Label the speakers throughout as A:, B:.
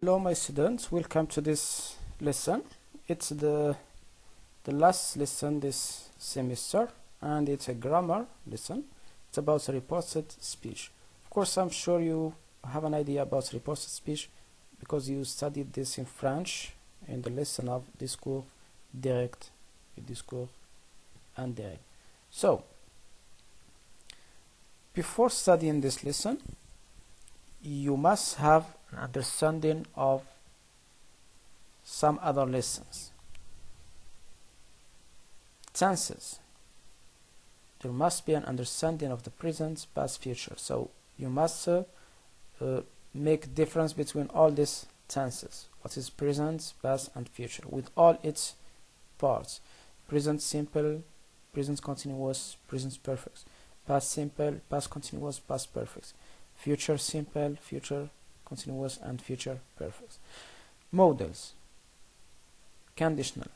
A: Hello my students, welcome to this lesson. It's the last lesson this semester and it's a grammar lesson. It's about reported speech. Of course, I'm sure you have an idea about reported speech because you studied this in French in the lesson of discours direct, discours indirect. So, before studying this lesson, you must have an understanding of some other lessons. Tenses. There must be an understanding of the present, past, future. So you must make difference between all these tenses. What is present, past, and future with all its parts. Present simple, present continuous, present perfect. Past simple, past continuous, past perfect. Future simple, future continuous, and future perfect. Modals. Conditional.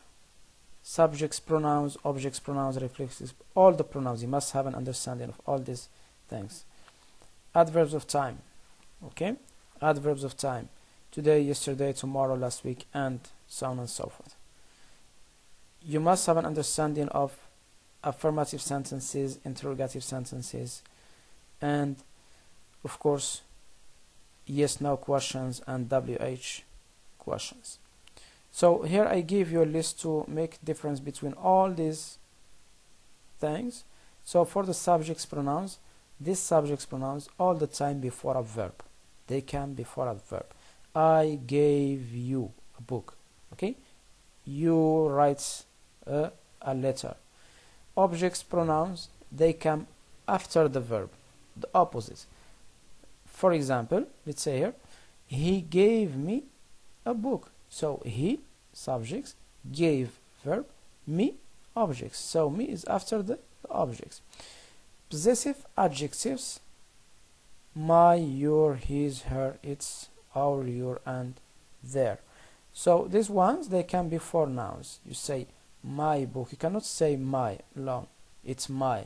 A: Subjects, pronouns, objects, pronouns, reflexives, all the pronouns. You must have an understanding of all these things. Adverbs of time. Okay? Adverbs of time. Today, yesterday, tomorrow, last week, and so on and so forth. You must have an understanding of affirmative sentences, interrogative sentences, and of course, yes/no questions and WH questions. So here I give you a list to make difference between all these things. So for the subjects pronouns, these subjects pronouns all the time before a verb. They come before a verb. I gave you a book. Okay? You write a letter. Objects pronouns, they come after the verb, the opposite. For example, let's say here, he gave me a book. So he, subjects, gave, verb, me, objects. So me is after the objects. Possessive adjectives, my, your, his, her, its, our, your, and their. So these ones, they come before nouns. You say my book. You cannot say my alone. It's my.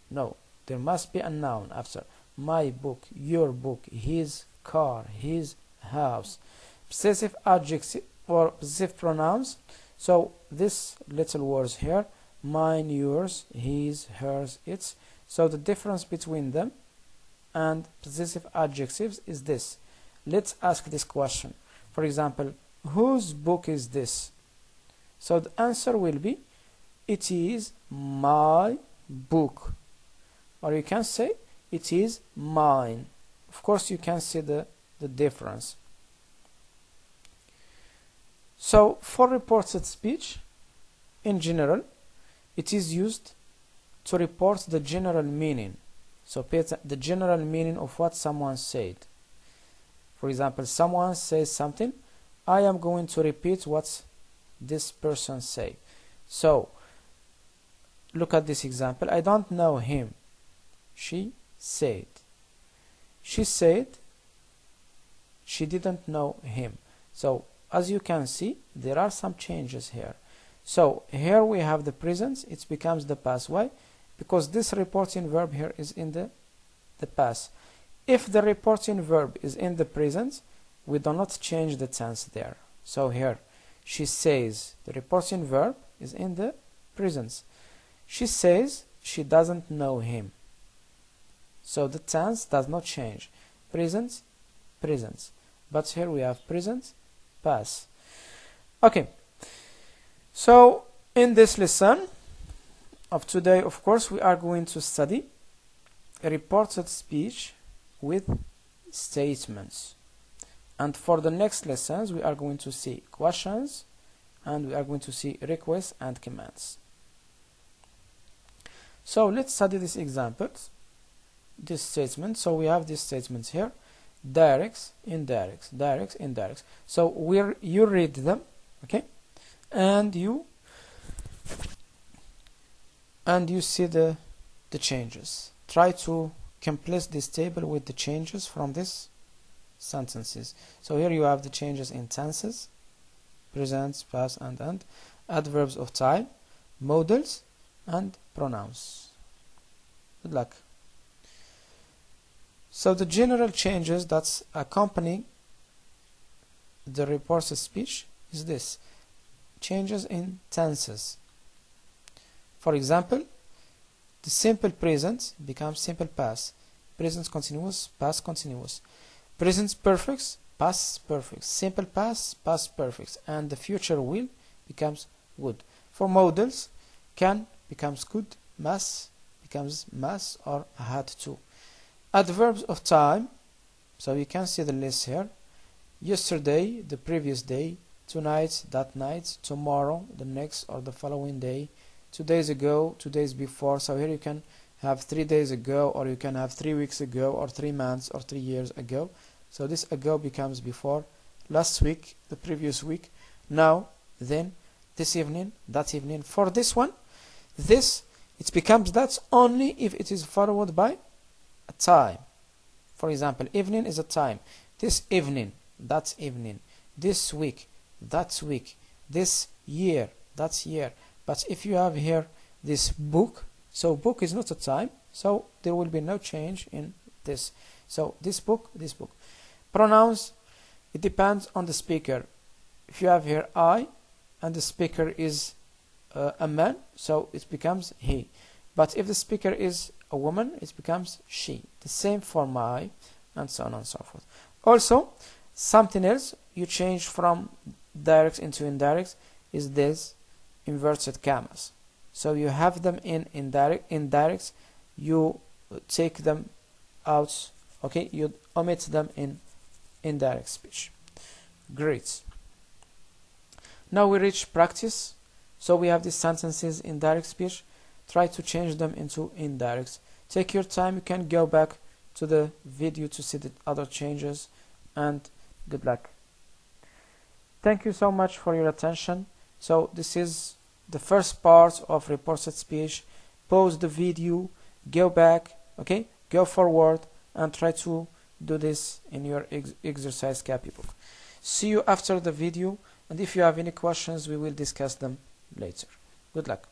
A: No, there must be a noun after. My book, your book, his car, his house. Possessive adjective or possessive pronouns. So this little words here, mine, yours, his, hers, its. So the difference between them and possessive adjectives is this. Let's ask this question. For example, whose book is this? So the answer will be, it is my book. Or you can say, it is mine. Of course, you can see the difference. So, for reported speech, in general, it is used to report the general meaning. So, the general meaning of what someone said. For example, someone says something, I am going to repeat what this person said. So, look at this example. I don't know him. She said. She said she didn't know him. So as you can see, there are some changes here. So here we have the present, it becomes the past. Why? Because this reporting verb here is in the past. If the reporting verb is in the present, we do not change the tense there. So here, she says, the reporting verb is in the present. She says she doesn't know him. So the tense does not change. Present, present. But here we have present, past. Okay. So in this lesson of today, of course, we are going to study a reported speech with statements. And for the next lessons, we are going to see questions and we are going to see requests and commands. So let's study these examples. This statement. So we have these statements here: directs, indirects, directs, indirects. So you read them, okay, and you see the changes. Try to complete this table with the changes from these sentences. So here you have the changes in tenses, present, past, and adverbs of time, modals, and pronouns. Good luck. So the general changes that accompany the reported speech is this: changes in tenses. For example, the simple present becomes simple past, present continuous, past continuous, present perfect, past perfect, simple past, past perfect, and the future will becomes would. For modals, can becomes could, must becomes must or had to. Adverbs of time, so you can see the list here: yesterday, the previous day, tonight, that night, tomorrow, the next or the following day, 2 days ago, 2 days before. So here you can have 3 days ago, or you can have 3 weeks ago, or 3 months, or 3 years ago. So this ago becomes before, last week, the previous week, now, then, this evening, that evening. For this one, this, it becomes that only if it is followed by a time. For example, evening is a time. This evening, that evening. This week, that week. This year, that year. But if you have here this book, so book is not a time, so there will be no change in this. So this book, this book. Pronouns, it depends on the speaker. If you have here I, and the speaker is a man, so it becomes he. But if the speaker is a woman, it becomes she. The same for my, and so on and so forth. Also, something else you change from direct into indirect is this inverted commas. So you have them in indirect, you take them out, okay, you omit them in indirect speech. Great. Now we reach practice. So we have these sentences in direct speech. Try to change them into indirect. Take your time. You can go back to the video to see the other changes, and good luck. Thank you so much for your attention. So this is the first part of reported speech. Pause the video, go back, okay, go forward, and try to do this in your exercise copybook. See you after the video, and if you have any questions, we will discuss them later. Good luck.